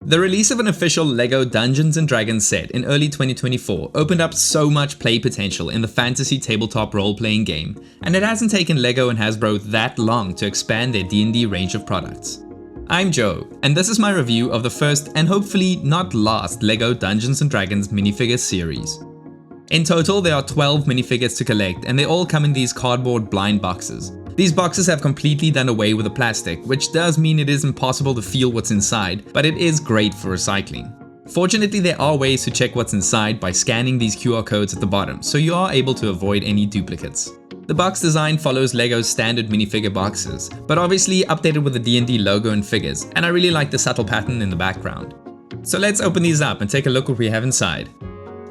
The release of an official LEGO Dungeons Dragons set in early 2024 opened up so much play potential in the fantasy tabletop role-playing game, and it hasn't taken LEGO and Hasbro that long to expand their D&D range of products. I'm Joe, and this is my review of the first and hopefully not last LEGO Dungeons & Dragons minifigure series. In total, there are 12 minifigures to collect, and they all come in these cardboard blind boxes. These boxes have completely done away with the plastic, which does mean it is impossible to feel what's inside, but it is great for recycling. Fortunately, there are ways to check what's inside by scanning these QR codes at the bottom, so you are able to avoid any duplicates. The box design follows LEGO's standard minifigure boxes, but obviously updated with the D&D logo and figures, and I really like the subtle pattern in the background. So let's open these up and take a look what we have inside.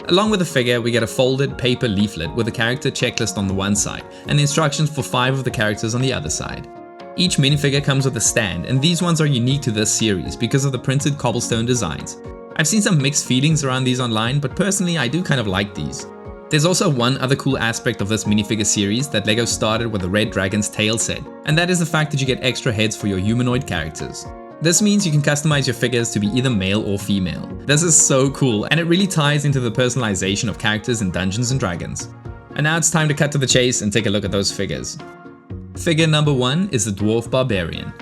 Along with the figure, we get a folded paper leaflet with a character checklist on the one side and the instructions for 5 of the characters on the other side. Each minifigure comes with a stand, and these ones are unique to this series because of the printed cobblestone designs. I've seen some mixed feelings around these online, but personally I do kind of like these. There's also one other cool aspect of this minifigure series that LEGO started with the Red Dragon's Tail set, and that is the fact that you get extra heads for your humanoid characters. This means you can customize your figures to be either male or female. This is so cool, and it really ties into the personalization of characters in Dungeons & Dragons. And now it's time to cut to the chase and take a look at those figures. Figure number 1 is the Dwarf Barbarian.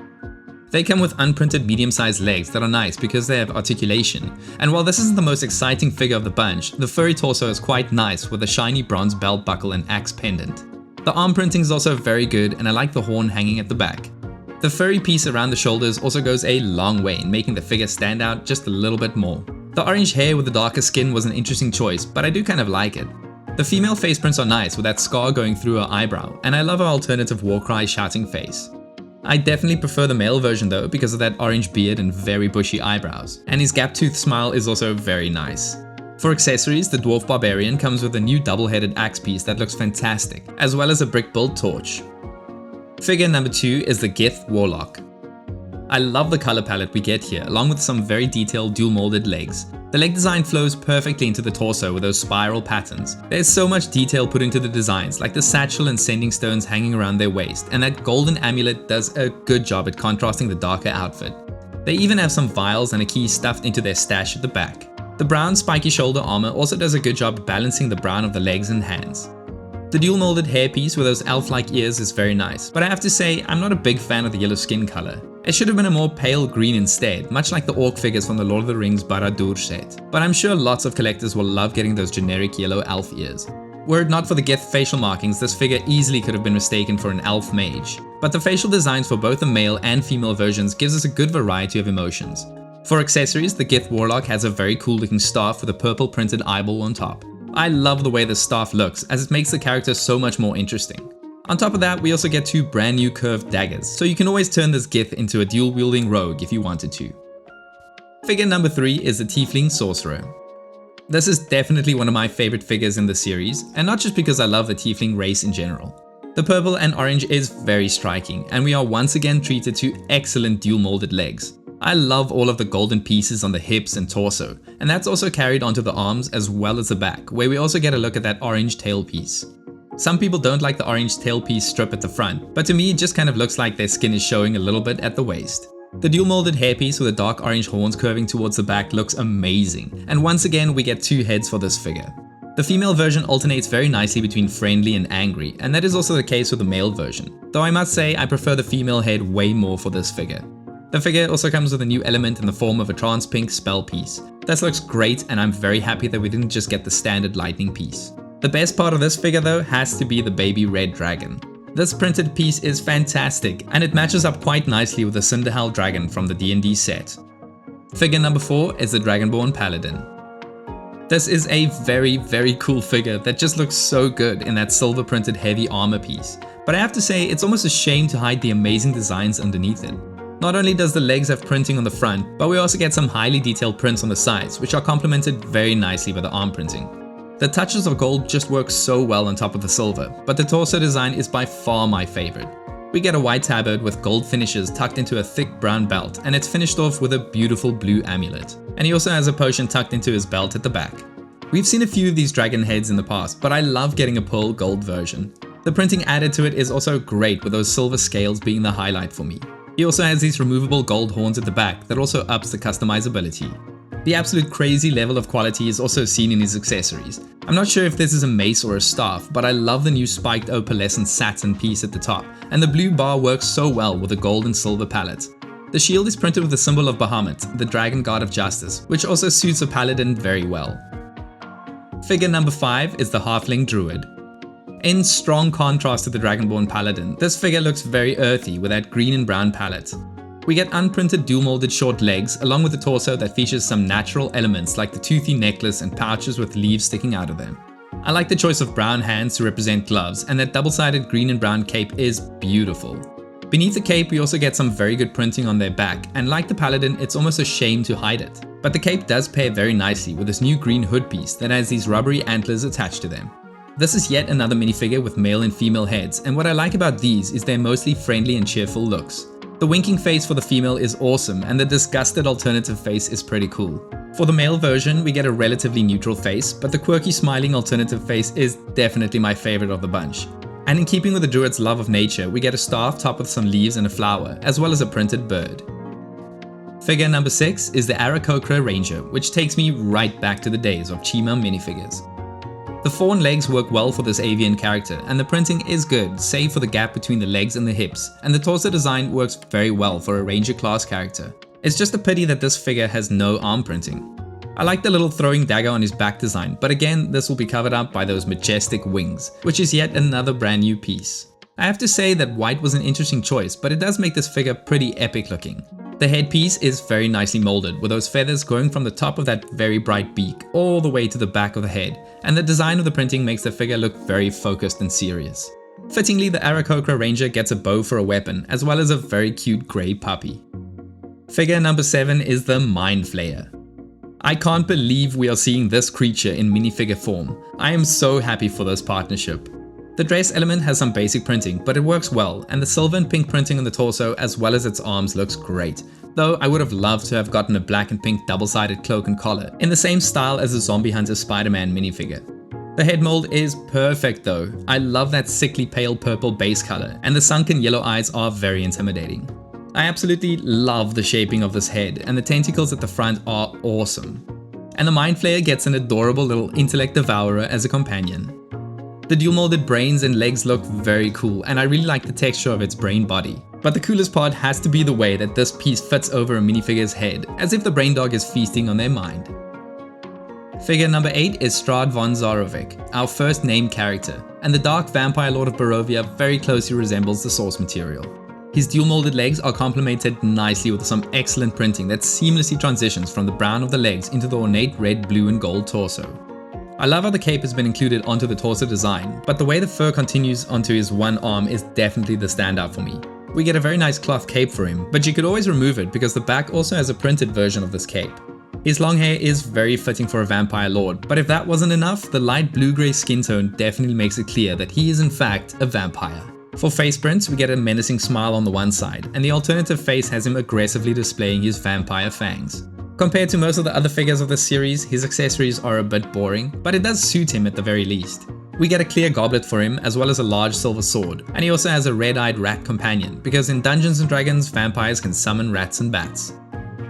They come with unprinted medium-sized legs that are nice because they have articulation, and while this isn't the most exciting figure of the bunch, the furry torso is quite nice with a shiny bronze belt buckle and axe pendant. The arm printing is also very good, and I like the horn hanging at the back. The furry piece around the shoulders also goes a long way in making the figure stand out just a little bit more. The orange hair with the darker skin was an interesting choice, but I do kind of like it. The female face prints are nice with that scar going through her eyebrow, and I love her alternative Warcry shouting face. I definitely prefer the male version though because of that orange beard and very bushy eyebrows, and his gap-toothed smile is also very nice. For accessories, the Dwarf Barbarian comes with a new double-headed axe piece that looks fantastic, as well as a brick-built torch. Figure number 2 is the Gith Warlock. I love the color palette we get here, along with some very detailed dual molded legs. The leg design flows perfectly into the torso with those spiral patterns. There's so much detail put into the designs, like the satchel and sending stones hanging around their waist, and that golden amulet does a good job at contrasting the darker outfit. They even have some vials and a key stuffed into their stash at the back. The brown spiky shoulder armor also does a good job balancing the brown of the legs and hands. The dual molded hairpiece with those elf-like ears is very nice, but I have to say I'm not a big fan of the yellow skin color. It should have been a more pale green instead, much like the orc figures from the Lord of the Rings Barad-dûr set. But I'm sure lots of collectors will love getting those generic yellow elf ears. Were it not for the Gith facial markings, this figure easily could have been mistaken for an elf mage. But the facial designs for both the male and female versions gives us a good variety of emotions. For accessories, the Gith Warlock has a very cool looking staff with a purple printed eyeball on top. I love the way the staff looks, as it makes the character so much more interesting. On top of that, we also get 2 brand new curved daggers, so you can always turn this Gith into a dual wielding rogue if you wanted to. Figure number 3 is the Tling Sorcerer. This is definitely one of my favorite figures in the series, and not just because I love the Tiefling race in general. The purple and orange is very striking, and we are once again treated to excellent dual molded legs. I love all of the golden pieces on the hips and torso, and that's also carried onto the arms as well as the back, where we also get a look at that orange tail piece. Some people don't like the orange tail piece strip at the front, but to me it just kind of looks like their skin is showing a little bit at the waist. The dual molded hairpiece with the dark orange horns curving towards the back looks amazing, and once again we get 2 heads for this figure. The female version alternates very nicely between friendly and angry, and that is also the case with the male version, though I must say I prefer the female head way more for this figure. The figure also comes with a new element in the form of a trans pink spell piece. This looks great, and I'm very happy that we didn't just get the standard lightning piece. The best part of this figure though has to be the baby red dragon. This printed piece is fantastic, and it matches up quite nicely with the Cinderhell dragon from the D&D set. Figure number 4 is the Dragonborn Paladin. This is a very cool figure that just looks so good in that silver printed heavy armor piece, but I have to say it's almost a shame to hide the amazing designs underneath it. Not only does the legs have printing on the front, but we also get some highly detailed prints on the sides, which are complemented very nicely by the arm printing. The touches of gold just work so well on top of the silver, but the torso design is by far my favorite. We get a white tabard with gold finishes tucked into a thick brown belt, and it's finished off with a beautiful blue amulet. And he also has a potion tucked into his belt at the back. We've seen a few of these dragon heads in the past, but I love getting a pearl gold version. The printing added to it is also great, with those silver scales being the highlight for me. He also has these removable gold horns at the back that also ups the customizability. The absolute crazy level of quality is also seen in his accessories. I'm not sure if this is a mace or a staff, but I love the new spiked opalescent satin piece at the top, and the blue bar works so well with the gold and silver palette. The shield is printed with the symbol of Bahamut, the dragon god of justice, which also suits a paladin very well. Figure number 5 is the Halfling Druid. In strong contrast to the Dragonborn Paladin, this figure looks very earthy with that green and brown palette. We get unprinted dual-molded short legs along with a torso that features some natural elements like the toothy necklace and pouches with leaves sticking out of them. I like the choice of brown hands to represent gloves, and that double-sided green and brown cape is beautiful. Beneath the cape we also get some very good printing on their back, and like the Paladin it's almost a shame to hide it. But the cape does pair very nicely with this new green hood piece that has these rubbery antlers attached to them. This is yet another minifigure with male and female heads, and what I like about these is their mostly friendly and cheerful looks. The winking face for the female is awesome, and the disgusted alternative face is pretty cool. For the male version we get a relatively neutral face, but the quirky smiling alternative face is definitely my favorite of the bunch. And in keeping with the druid's love of nature, we get a staff topped with some leaves and a flower, as well as a printed bird. Figure number 6 is the Aroka Ranger, which takes me right back to the days of Chima minifigures. The fawn legs work well for this avian character, and the printing is good, save for the gap between the legs and the hips, and the torso design works very well for a ranger class character. It's just a pity that this figure has no arm printing. I like the little throwing dagger on his back design, but again this will be covered up by those majestic wings, which is yet another brand new piece. I have to say that white was an interesting choice, but it does make this figure pretty epic looking. The headpiece is very nicely molded, with those feathers going from the top of that very bright beak all the way to the back of the head, and the design of the printing makes the figure look very focused and serious. Fittingly, the Aroka Ranger gets a bow for a weapon, as well as a very cute grey puppy. Figure number 7 is the Mind Flayer. I can't believe we are seeing this creature in minifigure form. I am so happy for this partnership. The dress element has some basic printing, but it works well, and the silver and pink printing on the torso as well as its arms looks great, though I would have loved to have gotten a black and pink double-sided cloak and collar, in the same style as the Zombie Hunter Spider-Man minifigure. The head mold is perfect though. I love that sickly pale purple base color, and the sunken yellow eyes are very intimidating. I absolutely love the shaping of this head, and the tentacles at the front are awesome. And the Mind Flayer gets an adorable little intellect devourer as a companion. The dual molded brains and legs look very cool, and I really like the texture of its brain body. But the coolest part has to be the way that this piece fits over a minifigure's head, as if the brain dog is feasting on their mind. Figure number 8 is Strad Von Zaric, our first named character, and the dark vampire lord of Barovia very closely resembles the source material. His dual molded legs are complemented nicely with some excellent printing that seamlessly transitions from the brown of the legs into the ornate red, blue and gold torso. I love how the cape has been included onto the torso design, but the way the fur continues onto his one arm is definitely the standout for me. We get a very nice cloth cape for him, but you could always remove it because the back also has a printed version of this cape. His long hair is very fitting for a vampire lord, but if that wasn't enough, the light blue-grey skin tone definitely makes it clear that he is in fact a vampire. For face prints, we get a menacing smile on the one side, and the alternative face has him aggressively displaying his vampire fangs. Compared to most of the other figures of this series, his accessories are a bit boring, but it does suit him at the very least. We get a clear goblet for him, as well as a large silver sword, and he also has a red-eyed rat companion, because in Dungeons & Dragons, vampires can summon rats and bats.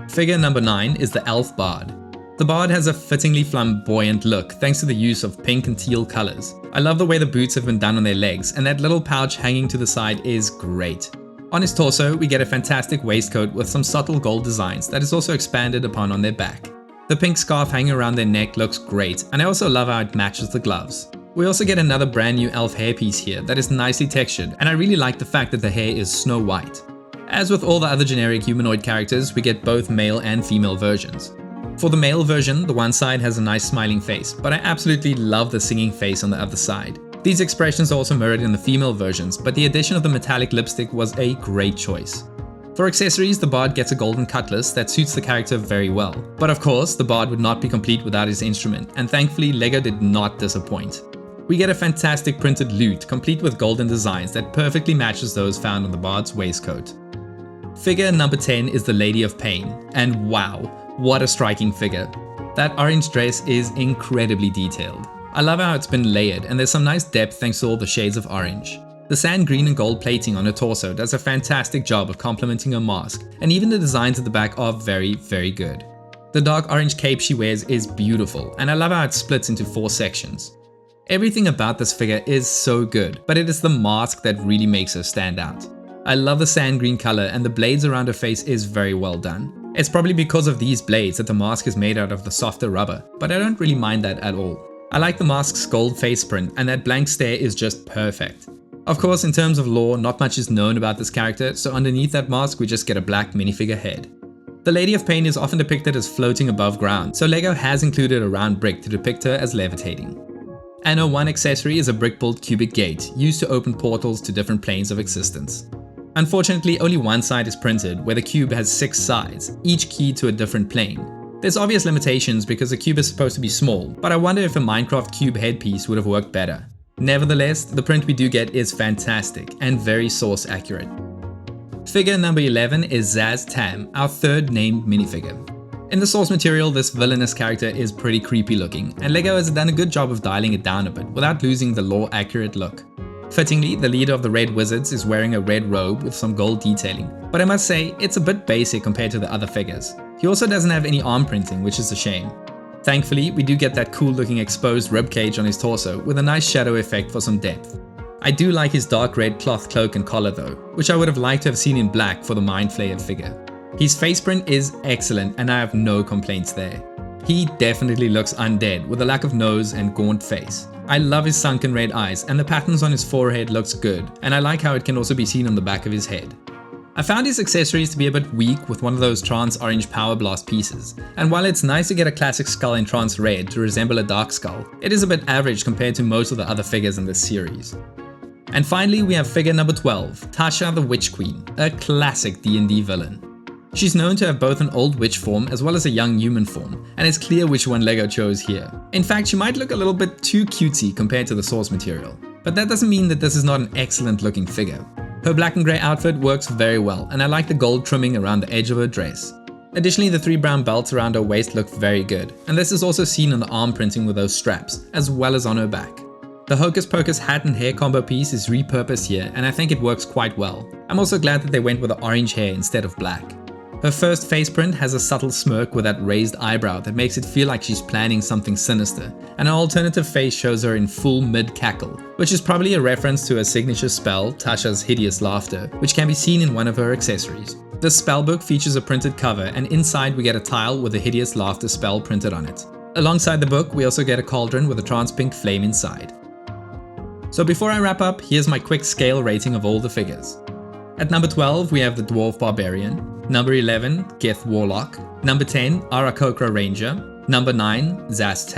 Figure number 9 is the Elf Bard. The Bard has a fittingly flamboyant look thanks to the use of pink and teal colors. I love the way the boots have been done on their legs, and that little pouch hanging to the side is great. On his torso, we get a fantastic waistcoat with some subtle gold designs that is also expanded upon on their back. The pink scarf hanging around their neck looks great, and I also love how it matches the gloves. We also get another brand new elf hairpiece here that is nicely textured, and I really like the fact that the hair is snow white. As with all the other generic humanoid characters, we get both male and female versions. For the male version, the one side has a nice smiling face, but I absolutely love the singing face on the other side. These expressions are also mirrored in the female versions, but the addition of the metallic lipstick was a great choice. For accessories, the Bard gets a golden cutlass that suits the character very well. But of course, the Bard would not be complete without his instrument, and thankfully LEGO did not disappoint. We get a fantastic printed lute, complete with golden designs that perfectly matches those found on the Bard's waistcoat. Figure number 10 is the Lady of Pain, and wow, what a striking figure. That orange dress is incredibly detailed. I love how it's been layered, and there's some nice depth thanks to all the shades of orange. The sand green and gold plating on her torso does a fantastic job of complementing her mask, and even the designs at the back are very, very good. The dark orange cape she wears is beautiful, and I love how it splits into 4 sections. Everything about this figure is so good, but it is the mask that really makes her stand out. I love the sand green color, and the blades around her face is very well done. It's probably because of these blades that the mask is made out of the softer rubber, but I don't really mind that at all. I like the mask's gold face print, and that blank stare is just perfect. Of course, in terms of lore, not much is known about this character, so underneath that mask we just get a black minifigure head. The Lady of Pain is often depicted as floating above ground, so LEGO has included a round brick to depict her as levitating. And her one accessory is a brick-built cubic gate, used to open portals to different planes of existence. Unfortunately, only one side is printed, where the cube has 6 sides, each keyed to a different plane. There's obvious limitations because the cube is supposed to be small, but I wonder if a Minecraft cube headpiece would have worked better. Nevertheless, the print we do get is fantastic and very source accurate. Figure number 11 is Zazt, our 3rd named minifigure. In the source material, this villainous character is pretty creepy looking, and LEGO has done a good job of dialing it down a bit without losing the lore accurate look. Fittingly, the leader of the Red Wizards is wearing a red robe with some gold detailing, but I must say, it's a bit basic compared to the other figures. He also doesn't have any arm printing, which is a shame. Thankfully, we do get that cool looking exposed ribcage on his torso with a nice shadow effect for some depth. I do like his dark red cloth cloak and collar though, which I would have liked to have seen in black for the Mind Flayer figure. His face print is excellent and I have no complaints there. He definitely looks undead with a lack of nose and gaunt face. I love his sunken red eyes, and the patterns on his forehead looks good, and I like how it can also be seen on the back of his head. I found his accessories to be a bit weak with one of those trance orange power blast pieces, and while it's nice to get a classic skull in trance red to resemble a dark skull, it is a bit average compared to most of the other figures in this series. And finally we have figure number 12, Tasha the Witch Queen, a classic D&D villain. She's known to have both an old witch form as well as a young human form, and it's clear which one LEGO chose here. In fact, she might look a little bit too cutesy compared to the source material, but that doesn't mean that this is not an excellent looking figure. Her black and grey outfit works very well, and I like the gold trimming around the edge of her dress. Additionally, the 3 brown belts around her waist look very good, and this is also seen on the arm printing with those straps, as well as on her back. The Hocus Pocus hat and hair combo piece is repurposed here, and I think it works quite well. I'm also glad that they went with the orange hair instead of black. Her first face print has a subtle smirk with that raised eyebrow that makes it feel like she's planning something sinister, and an alternative face shows her in full mid-cackle, which is probably a reference to her signature spell, Tasha's Hideous Laughter, which can be seen in one of her accessories. This spellbook features a printed cover, and inside we get a tile with the Hideous Laughter spell printed on it. Alongside the book, we also get a cauldron with a trance pink flame inside. So before I wrap up, here's my quick scale rating of all the figures. At number 12, we have the Dwarf Barbarian. Number 11, Geth Warlock. Number 10, Aroka Ranger. Number 9, Zazt.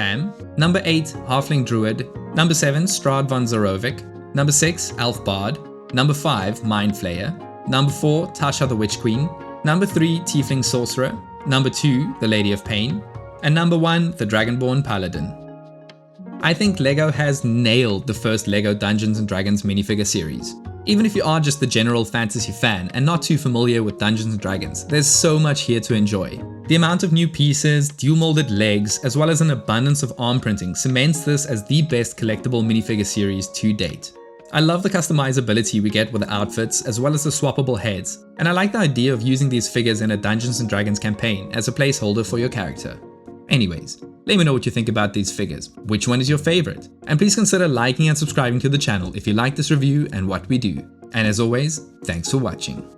Number 8, Halfling Druid. Number 7, Strad Von Zaric. Number 6, Elf Bard. Number 5, Mind Flayer. Number 4, Tasha the Witch Queen. Number 3, Tling Sorcerer. Number 2, the Lady of Pain. And number 1, the Dragonborn Paladin. I think LEGO has nailed the first LEGO Dungeons Dragons minifigure series. Even if you are just the general fantasy fan and not too familiar with Dungeons & Dragons, there's so much here to enjoy. The amount of new pieces, dual molded legs, as well as an abundance of arm printing cements this as the best collectible minifigure series to date. I love the customizability we get with the outfits as well as the swappable heads, and I like the idea of using these figures in a Dungeons & Dragons campaign as a placeholder for your character. Anyways, let me know what you think about these figures. Which one is your favorite? And please consider liking and subscribing to the channel if you like this review and what we do. And as always, thanks for watching.